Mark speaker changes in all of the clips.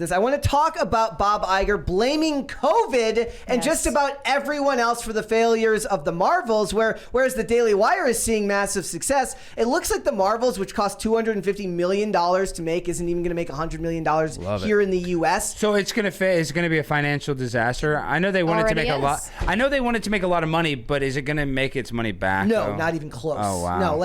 Speaker 1: this. I want to talk about Bob Iger blaming COVID and just about everyone else for the failures of the Marvels, whereas the Daily Wire is seeing massive success. It looks like the Marvels, which cost $250 million to make, isn't even going to make $100 million here in the U.S.
Speaker 2: So it's going to be a financial disaster. I know they wanted to make a lot. I know they wanted to make a lot of money, but is it going to make its money back?
Speaker 1: No, not even close.
Speaker 2: Oh, wow.
Speaker 1: No,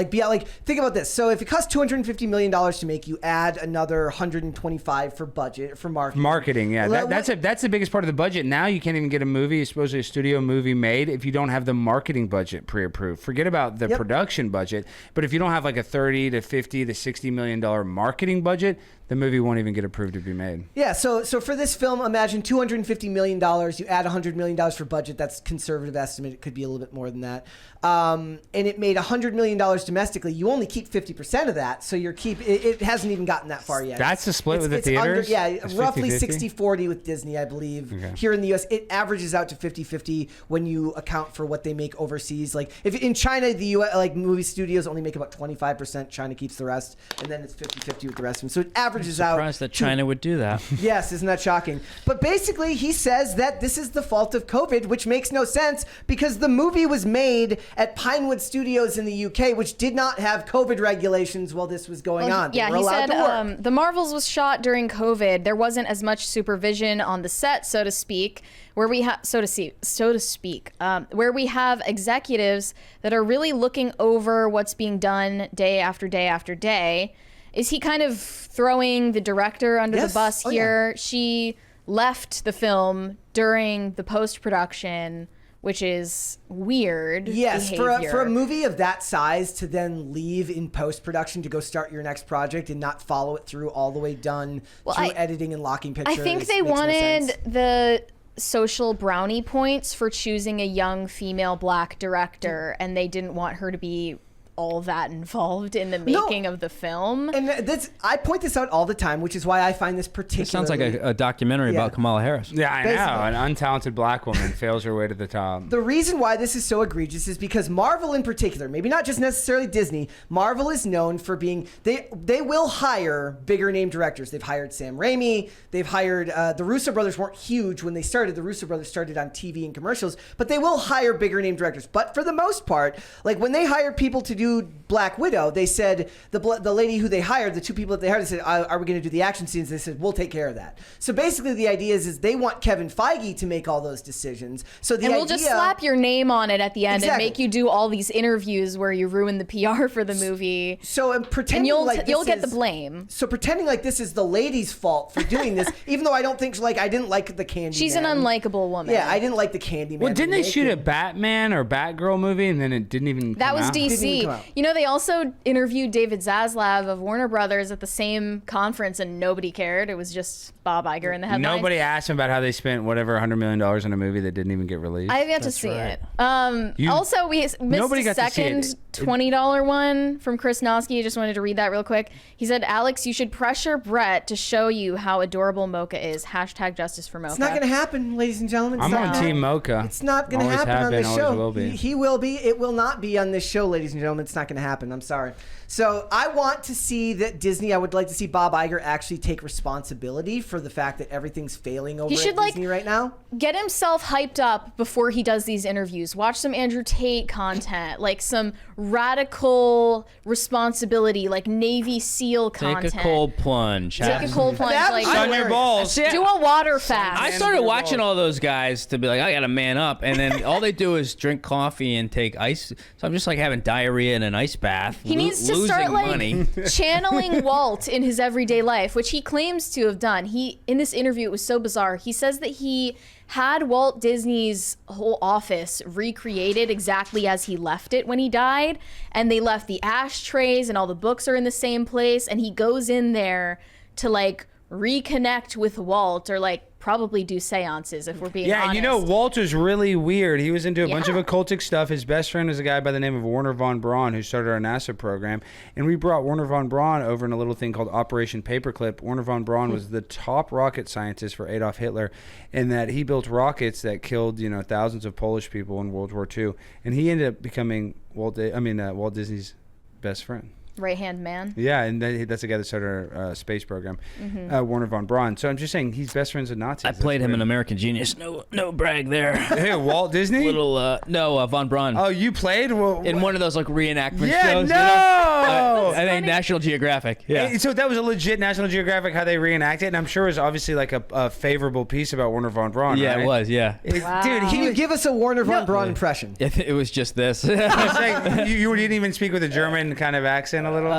Speaker 1: think about this. So if it costs $250 million to make, you add another 125 for budget for marketing.
Speaker 2: Marketing, yeah. That's the biggest part of the budget. Now you can't even get a movie, supposedly a studio movie made, if you don't have the marketing budget pre-approved. Forget about the production budget, but if you don't have like a 30 to 50 to $60 million marketing budget, the movie won't even get approved to be made. Yeah, so for this film, imagine $250 million. You add $100 million for budget. That's a conservative estimate. It could be a little bit more than that. And it made $100 million domestically. You only keep 50% of that, so it hasn't even gotten that far yet. That's the split with the theaters?
Speaker 1: Roughly 60-40 with Disney, I believe. Okay. Here in the U.S., it averages out to 50-50 when you account for what they make overseas. Like if in China, the U.S. like movie studios only make about 25%. China keeps the rest, and then it's 50-50 with the rest of them. So it averages out.
Speaker 3: I'm surprised that China would do that.
Speaker 1: Yes, isn't that shocking? But basically, he says that this is the fault of COVID, which makes no sense because the movie was made at Pinewood Studios in the UK, which did not have COVID regulations while this was going on.
Speaker 4: Yeah, he said the Marvels was shot during COVID. There wasn't as much supervision on the set, so to speak, where we have executives that are really looking over what's being done day after day after day. Is he kind of throwing the director under the bus here? Yeah. She left the film during the post-production, which is weird.
Speaker 1: Yes,
Speaker 4: behavior.
Speaker 1: for a movie of that size to then leave in post-production to go start your next project and not follow it through all the way done through editing and locking pictures.
Speaker 4: I think they wanted the social brownie points for choosing a young female black director, and they didn't want her to be all that involved in the making of the film.
Speaker 1: And I point this out all the time, which is why I find this particularly...
Speaker 3: It sounds like a documentary about Kamala Harris.
Speaker 2: Yeah, I know. An untalented black woman fails her way to the top.
Speaker 1: The reason why this is so egregious is because Marvel in particular, maybe not just necessarily Disney, Marvel is known for being... They will hire bigger name directors. They've hired Sam Raimi. They've hired... the Russo brothers weren't huge when they started. The Russo brothers started on TV and commercials, but they will hire bigger name directors. But for the most part, like when they hire people to do Black Widow, they said the lady who they hired, the two people that they hired, they said, are we going to do the action scenes? They said, we'll take care of that. So basically the idea is they want Kevin Feige to make all those decisions. So
Speaker 4: we'll just slap your name on it at the end and make you do all these interviews where you ruin the PR for the movie.
Speaker 1: So pretending
Speaker 4: you'll get the blame.
Speaker 1: So pretending like this is the lady's fault for doing this, even though I don't think I didn't like the Candyman.
Speaker 4: She's an unlikable woman.
Speaker 1: Yeah, I didn't like the Candyman.
Speaker 2: Well, didn't they shoot a Batman or Batgirl movie and then it didn't even
Speaker 4: That was DC. You know, they also interviewed David Zaslav of Warner Brothers at the same conference and nobody cared. It was just Bob Iger in the headlines.
Speaker 2: Nobody asked him about how they spent whatever $100 million on a movie that didn't even get released.
Speaker 4: I have yet to see it. Also, we missed the second $20 one from Chris Noski. I just wanted to read that real quick. He said, Alex, you should pressure Brett to show you how adorable Mocha is. # justice for Mocha.
Speaker 1: It's not going to happen, ladies and gentlemen.
Speaker 2: I'm on Team Mocha.
Speaker 1: It's not going to happen on this show. He will be. It will not be on this show, ladies and gentlemen. It's not going to happen. I'm sorry. So I want to see that Disney, I would like to see Bob Iger actually take responsibility for the fact that everything's failing over at Disney right now.
Speaker 4: Get himself hyped up before he does these interviews. Watch some Andrew Tate content, like some radical responsibility, like Navy SEAL content.
Speaker 3: Take a cold plunge.
Speaker 4: Take a cold plunge.
Speaker 3: Like, on your balls.
Speaker 4: Do a water fast.
Speaker 3: I started watching all those guys to be like, I got to man up. And then all they do is drink coffee and take ice. So I'm just like having diarrhea in an ice bath.
Speaker 4: He needs to start channeling Walt in his everyday life, which he claims to have done. In this interview, it was so bizarre. He says that he had Walt Disney's whole office recreated exactly as he left it when he died, and they left the ashtrays and all the books are in the same place, and he goes in there to reconnect with Walt or probably do seances if we're being honest.
Speaker 2: Yeah, you know, Walter's really weird. He was into a bunch of occultic stuff. His best friend was a guy by the name of Werner von Braun who started our NASA program. And we brought Werner von Braun over in a little thing called Operation Paperclip. Werner von Braun was the top rocket scientist for Adolf Hitler, in that he built rockets that killed, thousands of Polish people in World War II. And he ended up becoming Walt Disney's best friend.
Speaker 4: Right-hand man.
Speaker 2: Yeah, and that's the guy that started our space program, Werner von Braun. So I'm just saying he's best friends with Nazis.
Speaker 3: I played him in American Genius. No brag there.
Speaker 2: Hey, Walt Disney?
Speaker 3: Von Braun.
Speaker 2: Oh, you played? Well,
Speaker 3: in one of those like reenactment
Speaker 2: yeah,
Speaker 3: shows.
Speaker 2: No!
Speaker 3: I think National Geographic. Yeah.
Speaker 2: So that was a legit National Geographic how they reenact it, and I'm sure it was obviously like a favorable piece about Werner von Braun.
Speaker 3: Yeah,
Speaker 2: right?
Speaker 3: it was. Yeah.
Speaker 4: Wow.
Speaker 2: Dude,
Speaker 1: Can you give us a Werner von Braun impression?
Speaker 3: It was just this.
Speaker 2: It's like, you didn't even speak with a German kind of accent a little?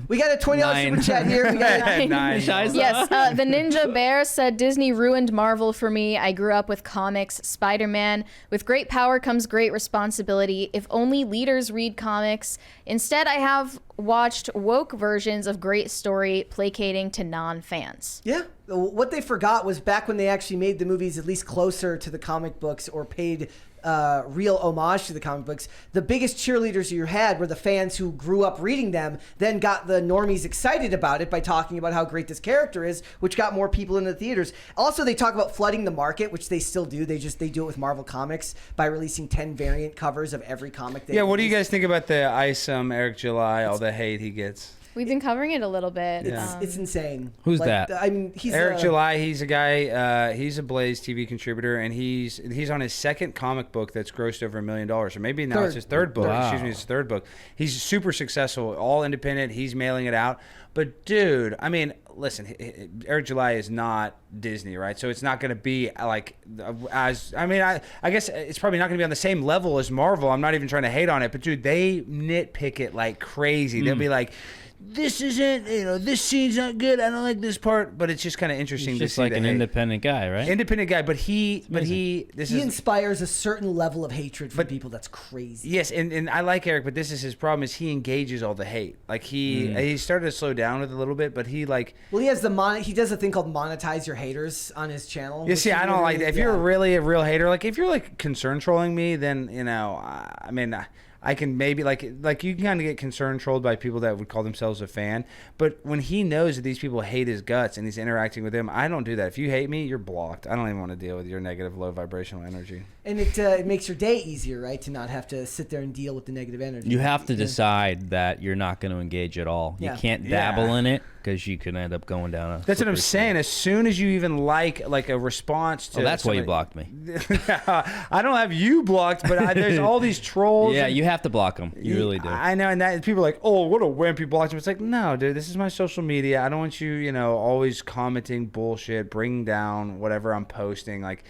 Speaker 1: We got a $20 super chat here. We got
Speaker 2: Nine.
Speaker 4: Yes, the Ninja Bear said Disney ruined Marvel for me. I grew up with comics, Spider-Man. With great power comes great responsibility. If only leaders read comics. Instead, I have watched woke versions of great story placating to non-fans.
Speaker 1: Yeah. What they forgot was back when they actually made the movies at least closer to the comic books or paid real homage to the comic books, the biggest cheerleaders you had were the fans who grew up reading them, then got the normies excited about it by talking about how great this character is, which got more people in the theaters. Also, they talk about flooding the market, which they still do. They do it with Marvel Comics by releasing 10 variant covers of every comic they
Speaker 2: what do you guys think about the Isom, Eric July, all the hate he gets?
Speaker 4: We've been covering it a little bit.
Speaker 1: It's insane.
Speaker 3: Who's that?
Speaker 1: I mean, he's
Speaker 2: Eric July. He's a guy. He's a Blaze TV contributor, and he's on his second comic book that's grossed over $1 million. Or maybe now it's his third book.
Speaker 3: Wow.
Speaker 2: Excuse me, his third book. He's super successful, all independent. He's mailing it out. But dude, I mean, listen, Eric July is not Disney, right? So it's not going to be like I guess it's probably not going to be on the same level as Marvel. I'm not even trying to hate on it, but dude, they nitpick it like crazy. They'll be like, this isn't, this scene's not good. I don't like this part, but it's just kind of interesting to
Speaker 3: Just
Speaker 2: see
Speaker 3: like an
Speaker 2: hate.
Speaker 3: independent guy, right?
Speaker 2: Independent guy, but he
Speaker 1: inspires a certain level of hatred from people that's crazy.
Speaker 2: Yes, and I like Eric, but this is his problem: is he engages all the hate. Like he started to slow down with it a little bit, but he like.
Speaker 1: Well, he has he does a thing called monetize your haters on his channel.
Speaker 2: You see, I don't like that. If you're really a real hater, like if you're like concern trolling me, then I mean. I can maybe like you can kind of get concern trolled by people that would call themselves a fan, but when he knows that these people hate his guts and he's interacting with them, I don't do that. If you hate me, you're blocked. I don't even want to deal with your negative, low vibrational energy.
Speaker 1: And it makes your day easier, right? To not have to sit there and deal with the negative energy.
Speaker 3: You have to decide that you're not going to engage at all. You can't dabble in it because you can end up going down a.
Speaker 2: That's what I'm saying. As soon as you even like a response to.
Speaker 3: Oh, that's why you blocked me.
Speaker 2: I don't have you blocked, but there's all these trolls.
Speaker 3: Yeah, you have to block them. You really do.
Speaker 2: I know, and that people are like, oh, what a wimp, you blocked him. It's like, no, dude, this is my social media. I don't want you, always commenting bullshit, bringing down whatever I'm posting. Like,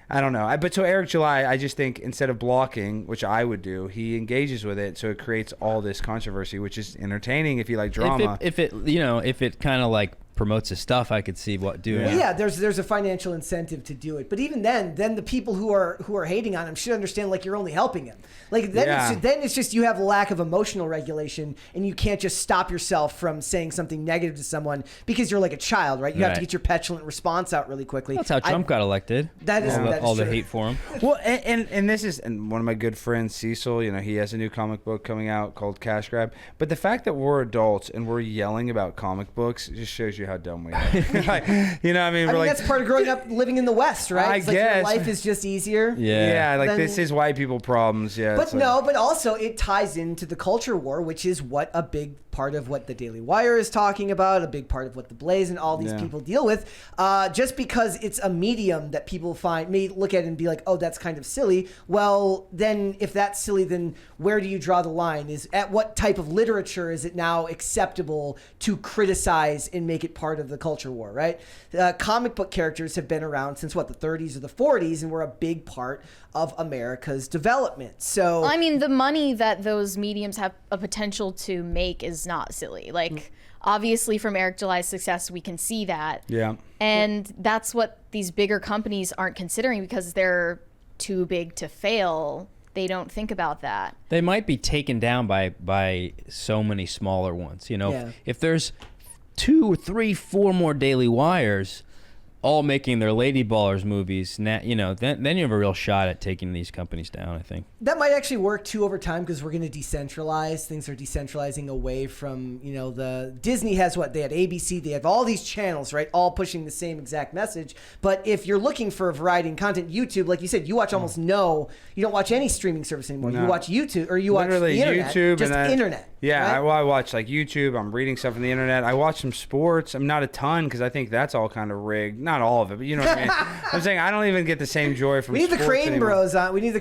Speaker 2: I don't know. But so Eric July, I just think instead of blocking, which I would do, he engages with it, so it creates all this controversy, which is entertaining if you like drama.
Speaker 3: If it kind of like promotes his stuff, I could see what doing.
Speaker 1: Well, yeah, there's a financial incentive to do it, but even then the people who are hating on him should understand like you're only helping him. Like then it's just you have a lack of emotional regulation, and you can't just stop yourself from saying something negative to someone because you're like a child, right? You have to get your petulant response out really quickly.
Speaker 3: That's how Trump got elected.
Speaker 1: That is
Speaker 3: all the
Speaker 1: true.
Speaker 3: hate for him.
Speaker 2: Well, and this is one of my good friends, Cecil. He has a new comic book coming out called Cash Grab. But the fact that we're adults and we're yelling about comic books just shows you how dumb we are. I mean,
Speaker 1: that's part of growing up living in the West, right? It's
Speaker 2: guess.
Speaker 1: Like your life is just easier.
Speaker 2: Yeah, this is white people problems. Yeah,
Speaker 1: but also it ties into the culture war, which is what a big part of what the Daily Wire is talking about, a big part of what the Blaze and all these people deal with. Just because it's a medium that people may look at and be like, oh, that's kind of silly. Well, then if that's silly, then where do you draw the line? Is at what type of literature is it now acceptable to criticize and make it part of the culture war, right? Comic book characters have been around since the 30s or the 40s, and were a big part of America's development. So
Speaker 4: I mean, the money that those mediums have a potential to make is not silly. Like, obviously from Eric July's success, we can see that.
Speaker 2: Yeah.
Speaker 4: And that's what these bigger companies aren't considering because they're too big to fail. They don't think about that.
Speaker 3: They might be taken down by so many smaller ones. If there's 2 or 3, 4 more Daily Wires, all making their Lady Ballers movies, now, you know, then you have a real shot at taking these companies down, I think.
Speaker 1: That might actually work too over time because we're going to decentralize. Things are decentralizing away from, you know, the Disney has what? They had ABC, they have all these channels, right? All pushing the same exact message. But if you're looking for variety in content, YouTube, like you said, you watch almost you don't watch any streaming service anymore.
Speaker 2: No.
Speaker 1: You watch YouTube or you
Speaker 2: Literally
Speaker 1: watch the internet.
Speaker 2: YouTube
Speaker 1: just
Speaker 2: and then,
Speaker 1: internet.
Speaker 2: Yeah,
Speaker 1: right?
Speaker 2: I watch like YouTube. I'm reading stuff on the internet. I watch some sports. I'm not a ton because I think that's all kind of rigged. Not all of it, but you know what I mean. I'm saying I don't even get the same joy from.
Speaker 1: We need the
Speaker 2: sports
Speaker 1: Crane
Speaker 2: anymore.
Speaker 1: Bros on. We need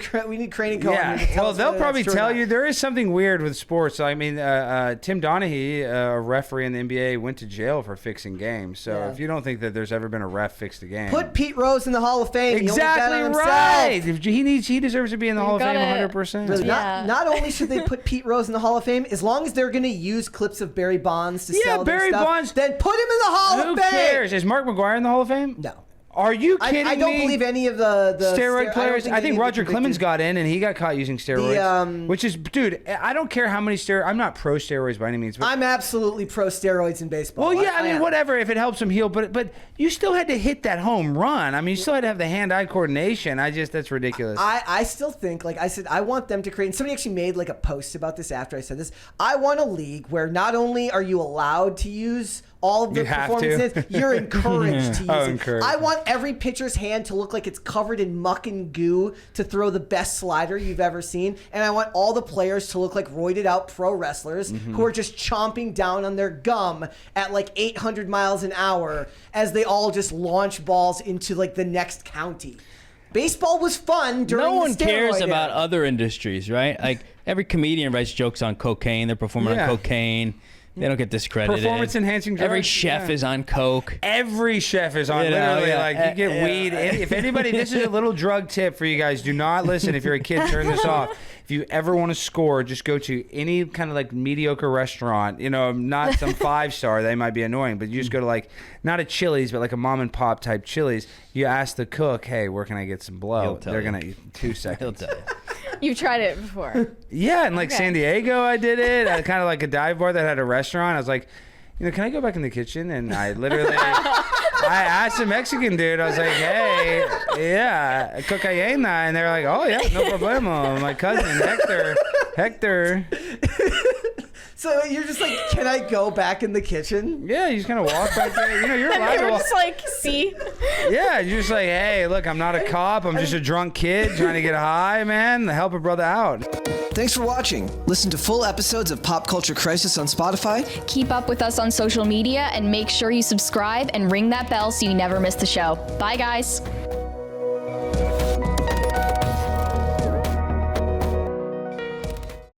Speaker 1: Crane and Cohen.
Speaker 2: Yeah, well, they'll probably tell you there is something weird with sports. I mean, Tim Donaghy, a referee in the NBA, went to jail for fixing games. So if you don't think that there's ever been a ref fix the game,
Speaker 1: put Pete Rose in the Hall of Fame.
Speaker 2: Exactly right. He deserves to be in the Hall of Fame 100%.
Speaker 1: Really, not only should they put Pete Rose in the Hall of Fame, as long as they're going to use clips of Barry Bonds to sell their
Speaker 2: Barry
Speaker 1: stuff,
Speaker 2: Bonds.
Speaker 1: then put him in the Hall of Fame.
Speaker 2: Who cares? Is Mark McGwire in the Hall of Fame?
Speaker 1: No.
Speaker 2: Are you kidding me?
Speaker 1: I don't believe any of the
Speaker 2: steroid players. I think Roger Clemens
Speaker 1: got.
Speaker 2: got in and he got caught using steroids. Which is, dude, I don't care how many steroids. I'm not pro steroids by any means. But
Speaker 1: I'm absolutely pro steroids in baseball.
Speaker 2: Well, yeah, I mean, whatever, if it helps him heal. But you still had to hit that home run. I mean, you still had to have the hand-eye coordination. That's ridiculous.
Speaker 1: I still think, like I said, I want them to create, and somebody actually made like a post about this after I said this. I want a league where not only are you allowed to use all of the performances, you're encouraged to use it. I want every pitcher's hand to look like it's covered in muck and goo to throw the best slider you've ever seen. And I want all the players to look like roided out pro wrestlers who are just chomping down on their gum at like 800 miles an hour as they all just launch balls into like the next county. Baseball was fun during
Speaker 3: No one
Speaker 1: the steroid
Speaker 3: cares
Speaker 1: era.
Speaker 3: about other industries, right? Like every comedian writes jokes on cocaine. They're performing on cocaine. They don't get discredited.
Speaker 2: Performance-enhancing drugs.
Speaker 3: Every chef is on coke.
Speaker 2: Every chef is on, literally, like, you get weed. If anybody, this is a little drug tip for you guys. Do not listen. If you're a kid, turn this off. If you ever want to score, just go to any kind of, like, mediocre restaurant. You know, not some 5-star. They might be annoying. But you just go to, like, not a Chili's, but, like, a mom-and-pop type Chili's. You ask the cook, hey, where can I get some blow? They're going to 2 seconds.
Speaker 3: He'll tell you.
Speaker 4: You've tried it before.
Speaker 2: Yeah, and like San Diego, I did it. I kind of like a dive bar that had a restaurant. I was like, you know, can I go back in the kitchen? And I literally, I asked a Mexican dude. I was like, hey, yeah, cocaine, and they were like, oh yeah, no problemo. My cousin Hector.
Speaker 1: So you're just like, can I go back in the kitchen?
Speaker 2: Yeah, you just kind of walk back there. You know, you're allowed
Speaker 4: They
Speaker 2: to
Speaker 4: were
Speaker 2: walk.
Speaker 4: just like, see?
Speaker 2: Yeah, you're just like, hey, look, I'm not a cop. I'm just a drunk kid trying to get high, man. Help a brother out.
Speaker 1: Thanks for watching. Listen to full episodes of Pop Culture Crisis on Spotify.
Speaker 4: Keep up with us on social media and make sure you subscribe and ring that bell so you never miss the show. Bye, guys.